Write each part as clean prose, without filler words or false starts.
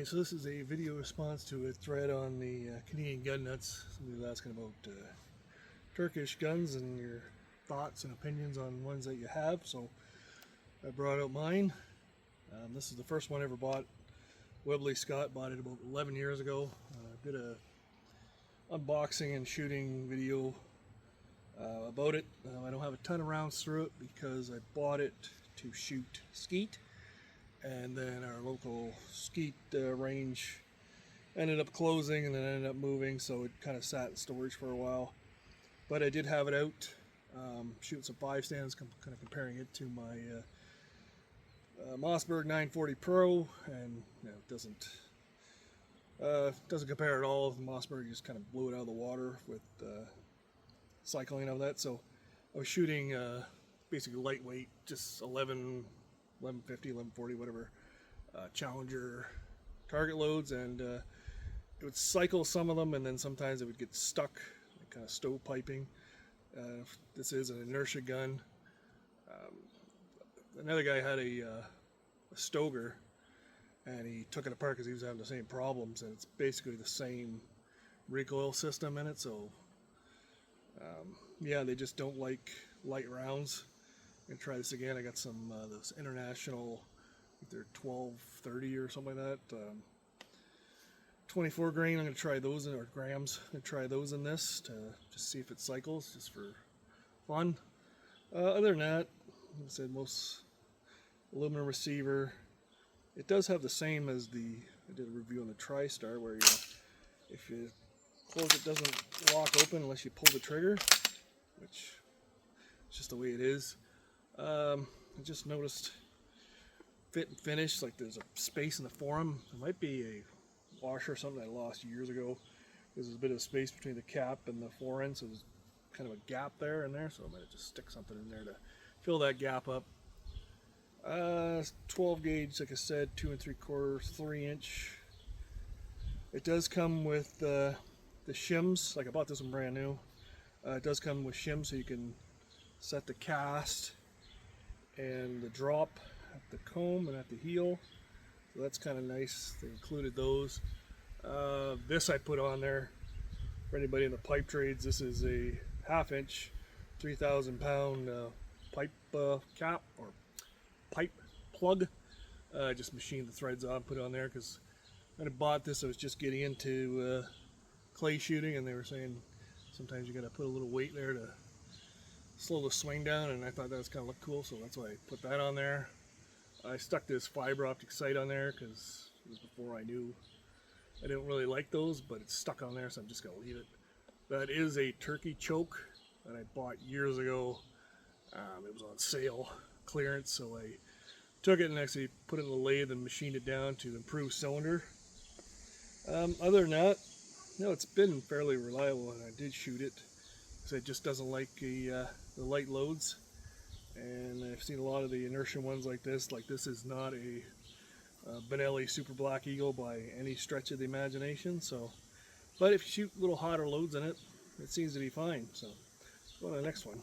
Okay, so this is a video response to a thread on the Canadian gun nuts. Somebody was asking about Turkish guns and your thoughts and opinions on ones that you have. So I brought out mine. This is the first one I ever bought. Webley Scott bought it about 11 years ago. Did a unboxing and shooting video about it. I don't have a ton of rounds through it because I bought it to shoot skeet. And then our local skeet range ended up closing and then ended up moving, so it kind of sat in storage for a while. But I did have it out shooting some 5 stands, kind of comparing it to my Mossberg 940 Pro, and it doesn't compare at all. Mossberg just kind of blew it out of the water with cycling of that. So I was shooting basically lightweight, just 1150, 1140, whatever, Challenger target loads, and it would cycle some of them, and then sometimes it would get stuck, like kind of stovepiping. This is an inertia gun. Another guy had a Stoger, and he took it apart because he was having the same problems, and it's basically the same recoil system in it. So yeah, they just don't like light rounds. I'm gonna try this again. I got some those international, I think they're 1230 or something like that. 24 grain. I'm gonna try those or grams. I'm gonna try those in this to just see if it cycles, just for fun. Other than that, like I said, most aluminum receiver. It does have the same as I did a review on the TriStar, where if you close it, doesn't lock open unless you pull the trigger, which is just the way it is. I just noticed fit and finish, like there's a space in the form. There might be a washer or something I lost years ago. There's a bit of space between the cap and the fore-end, so there's kind of a gap there and there, so I might just stick something in there to fill that gap up. 12 gauge, like I said, 2 3/4, 3 inch. It does come with the shims. Like I bought this one brand new. It does come with shims, so you can set the cast and the drop at the comb and at the heel, so that's kind of nice. They included those. This I put on there for anybody in the pipe trades. This is a 1/2 inch 3,000 pound pipe cap or pipe plug. Just machined the threads on, put it on there, because when I bought this I was just getting into clay shooting, and they were saying sometimes you got to put a little weight there to slow the swing down, and I thought that was kind of look cool, so that's why I put that on there. I stuck this fiber optic sight on there because it was before I knew I didn't really like those, but it's stuck on there, so I'm just gonna leave it. That is a turkey choke that I bought years ago. It was on sale, clearance, so I took it and actually put it in the lathe and machined it down to improve cylinder. Other than that, it's been fairly reliable, and I did shoot it. So it just doesn't like the light loads, and I've seen a lot of the inertia ones like this. Like this is not a Benelli Super Black Eagle by any stretch of the imagination. So, but if you shoot little hotter loads in it, it seems to be fine. So let's go to the next one.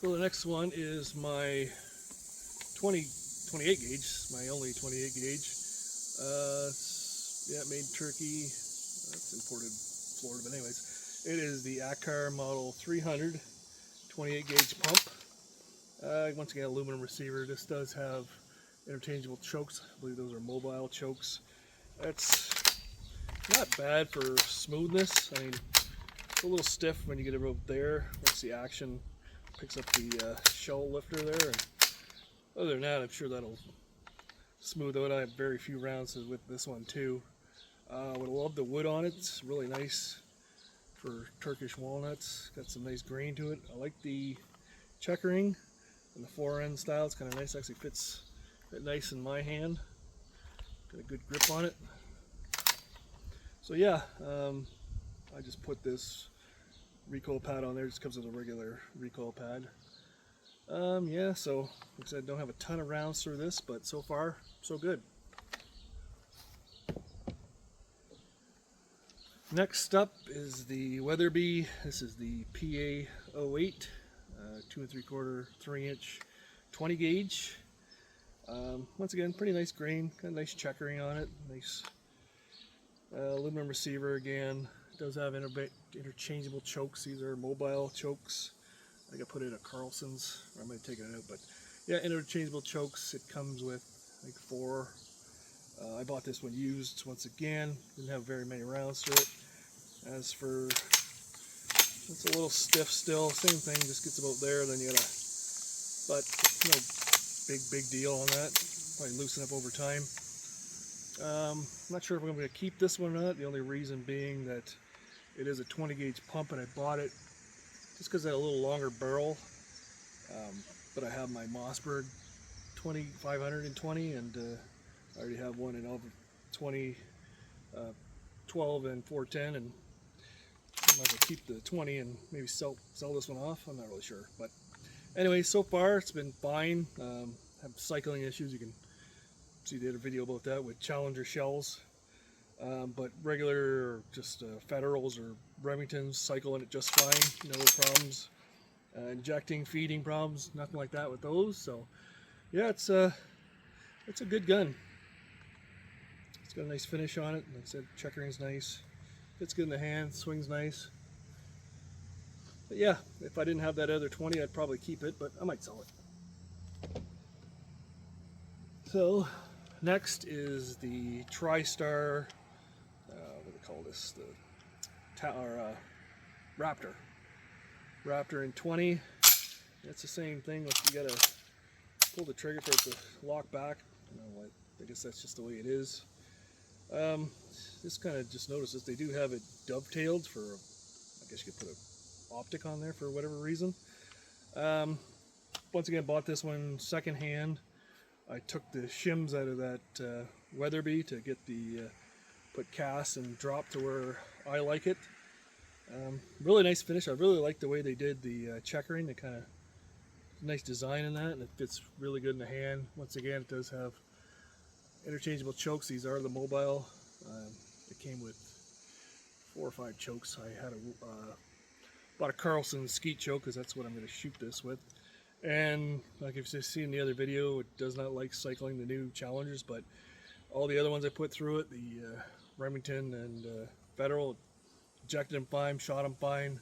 So the next one is my 28 gauge, my only 28 gauge. Yeah, made in Turkey. That's imported Florida, but anyways, it is the Akar Model 300 28 gauge pump. Once again, aluminum receiver. This does have interchangeable chokes. I believe those are mobile chokes. That's not bad for smoothness. I mean, it's a little stiff when you get it over there. Once the action picks up the shell lifter there, and other than that, I'm sure that'll smooth out. I have very few rounds with this one too. Would love the wood on it. It's really nice for Turkish walnuts. Got some nice grain to it. I like the checkering and the fore-end style. It's kind of nice. Actually fits nice in my hand. Got a good grip on it. So yeah, I just put this recoil pad on there. It just comes with a regular recoil pad. Yeah, so like I said, don't have a ton of rounds through this, but so far so good. Next up is the Weatherby. This is the PA 08, 2 3/4, 3 inch, 20 gauge. Once again, pretty nice grain, got a nice checkering on it, nice aluminum receiver again. It does have interchangeable chokes. These are mobile chokes. I think I put it at Carlson's, or I might have taken it out, but yeah, interchangeable chokes. It comes with like 4. I bought this one used once again, didn't have very many rounds to it. As for, it's a little stiff still, same thing, just gets about there, then you gotta, but no big deal on that, probably loosen up over time. I'm not sure if I'm going to keep this one or not, the only reason being that it is a 20 gauge pump and I bought it just because it had a little longer barrel, but I have my Mossberg 520 and I already have one in 20, 12 and 410, and I might as well keep the 20 and maybe sell this one off. I'm not really sure, but anyway, so far it's been fine. Have cycling issues. You can see the other video about that with Challenger shells, but regular or just Federals or Remingtons cycling it just fine. No problems. Injecting, feeding problems, nothing like that with those. So yeah, it's a good gun. It's got a nice finish on it. Like I said, checkering's nice. Fits good in the hand, swings nice. But yeah, if I didn't have that other 20, I'd probably keep it, but I might sell it. So next is the TriStar, what do they call this? The Raptor. Raptor in 20. It's the same thing. Like you gotta pull the trigger for it to lock back. I guess that's just the way it is. Just kind of just noticed this. They do have it dovetailed for, I guess you could put an optic on there for whatever reason. Once again, bought this one secondhand. I took the shims out of that Weatherby to get the put cast and drop to where I like it. Really nice finish. I really like the way they did the checkering. The kind of nice design in that, and it fits really good in the hand. Once again, it does have interchangeable chokes. These are the mobile. It came with 4 or 5 chokes. I had bought a Carlson skeet choke because that's what I'm going to shoot this with. And like you've seen in the other video, it does not like cycling the new Challengers, but all the other ones I put through it, the Remington and Federal, ejected them fine, shot them fine.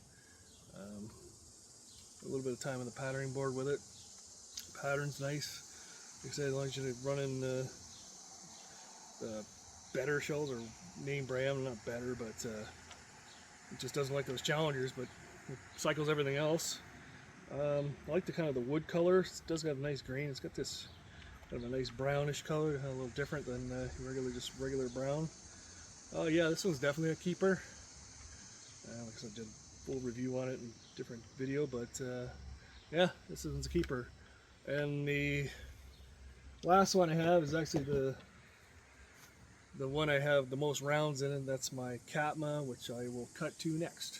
A little bit of time on the patterning board with it. Pattern's nice. Like I said, as long as you're running the better shells, or name brand, not better, but it just doesn't like those Challengers, but it cycles everything else. I like the kind of the wood color. It does have a nice grain. It's got this kind of a nice brownish color, a little different than just regular brown. Oh yeah, this one's definitely a keeper. Like I said, I did a full review on it in a different video, but yeah, this one's a keeper. And the last one I have is actually the one I have the most rounds in it. That's my Katma, which I will cut to next.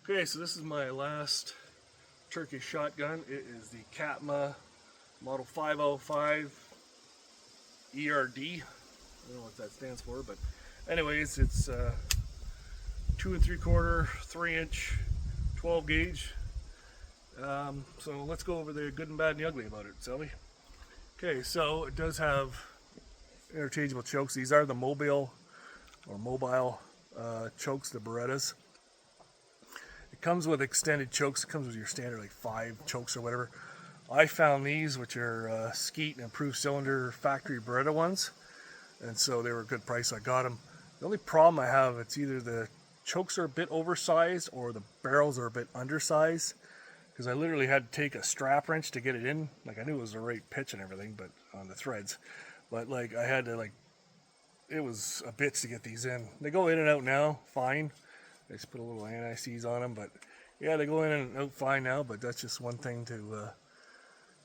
Okay, so this is my last Turkish shotgun. It is the Katma Model 505 ERD. I don't know what that stands for, but anyways, it's 2 3/4, 3-inch, 12 gauge. So let's go over the good and bad and the ugly about it, shall we? Okay, so it does have interchangeable chokes. These are the mobile chokes, the Berettas. It comes with extended chokes. It comes with your standard like 5 chokes or whatever. I found these, which are Skeet and Improved Cylinder factory Beretta ones, and so they were a good price. I got them. The only problem I have, it's either the chokes are a bit oversized or the barrels are a bit undersized, because I literally had to take a strap wrench to get it in. Like, I knew it was the right pitch and everything, but on the threads, but like I had to, it was a bitch to get these in. They go in and out now fine. I just put a little anti-seize on them, but yeah, they go in and out fine now. But that's just one thing to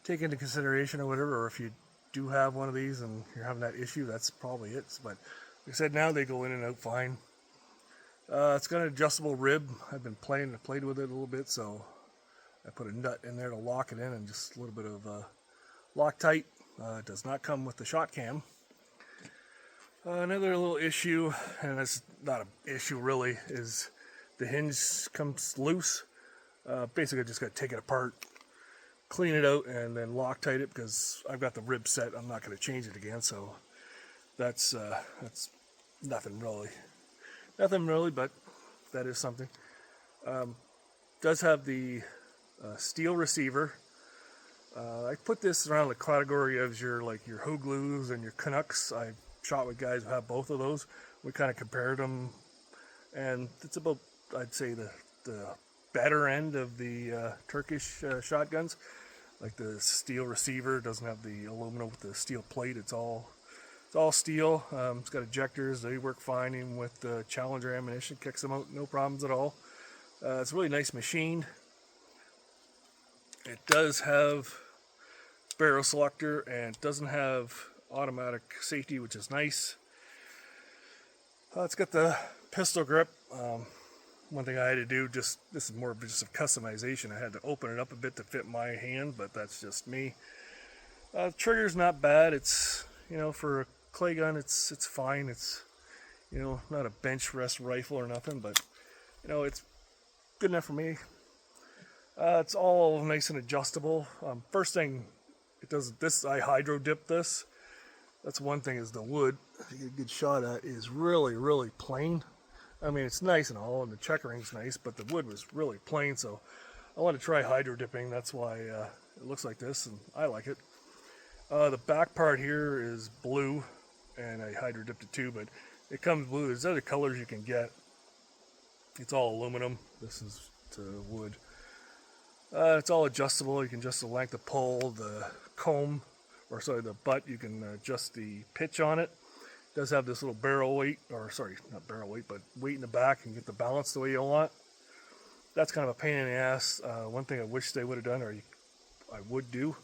take into consideration or whatever. Or if you do have one of these and you're having that issue, that's probably it. But like I said, now they go in and out fine. It's got an adjustable rib. I've been played with it a little bit, so I put a nut in there to lock it in, and just a little bit of Loctite. It does not come with the shot cam. Another little issue, and it's not an issue really, is the hinge comes loose. Basically, I just got to take it apart, clean it out and then Loctite it, because I've got the rib set. I'm not going to change it again, so that's nothing really. Nothing really, but that is something. Does have the steel receiver. I put this around the category of your Hugloos and your Canucks. I shot with guys who have both of those. We kind of compared them, and it's about, I'd say, the better end of the Turkish shotguns. Like the steel receiver doesn't have the aluminum with the steel plate. It's all steel. It's got ejectors. They work fine even with the Challenger ammunition. Kicks them out, no problems at all. It's a really nice machine. It does have barrel selector, and it doesn't have automatic safety, which is nice. It's got the pistol grip. One thing I had to do, this is more of just a customization. I had to open it up a bit to fit my hand, but that's just me. The trigger's not bad. It's, for a clay gun, it's fine. It's, not a bench rest rifle or nothing, but it's good enough for me. It's all nice and adjustable. First thing it does, this, I hydro dip this. That's one thing, is the wood, if you get a good shot at, is really, really plain. I mean, it's nice and all, and the checkering's nice, but the wood was really plain, so I want to try hydro dipping. That's why it looks like this, and I like it. The back part here is blue, and I hydro dipped it too, but it comes blue. There's other colors you can get. It's all aluminum. This is to wood. It's all adjustable. You can adjust the length of pull, the comb, or sorry, the butt. You can adjust the pitch on it. It does have this little barrel weight, or sorry, not barrel weight, but weight in the back, and get the balance the way you want. That's kind of a pain in the ass. One thing I wish they would have done, or I would do,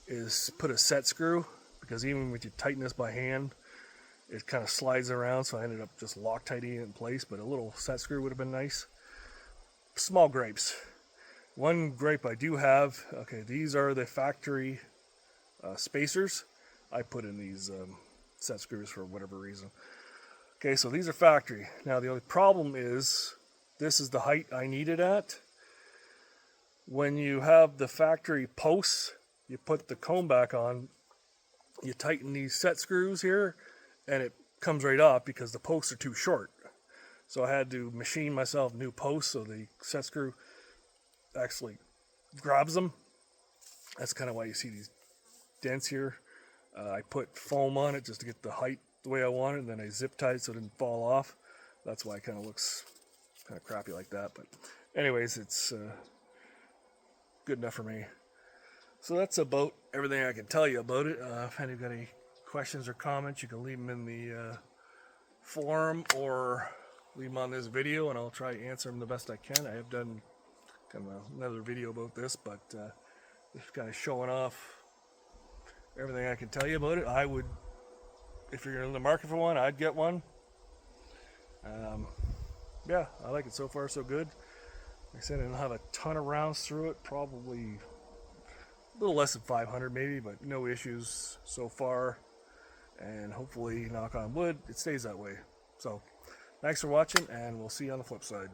is put a set screw, because even when you tighten this by hand, it kind of slides around, so I ended up just Loctiting it in place, but a little set screw would have been nice. Small gripes. One gripe I do have, okay, these are the factory spacers. I put in these set screws for whatever reason. Okay, so these are factory. Now the only problem is, this is the height I need it at. When you have the factory posts, you put the comb back on, you tighten these set screws here, and it comes right off because the posts are too short. So I had to machine myself new posts, so the set screw actually grabs them. That's kind of why you see these dents here. I put foam on it just to get the height the way I want it, and then I zip tied so it didn't fall off. That's why it kind of looks kind of crappy like that. But anyways, it's good enough for me. So that's about everything I can tell you about it. If anybody's got any questions or comments, you can leave them in the forum, or leave them on this video, and I'll try to answer them the best I can. I have done kind of another video about this, but just kind of showing off everything I can tell you about it. I would, if you're in the market for one, I'd get one. Yeah, I like it so far, so good. Like I said, I don't have a ton of rounds through it, probably a little less than 500 maybe, but no issues so far, and hopefully, knock on wood, it stays that way. So thanks for watching, and we'll see you on the flip side.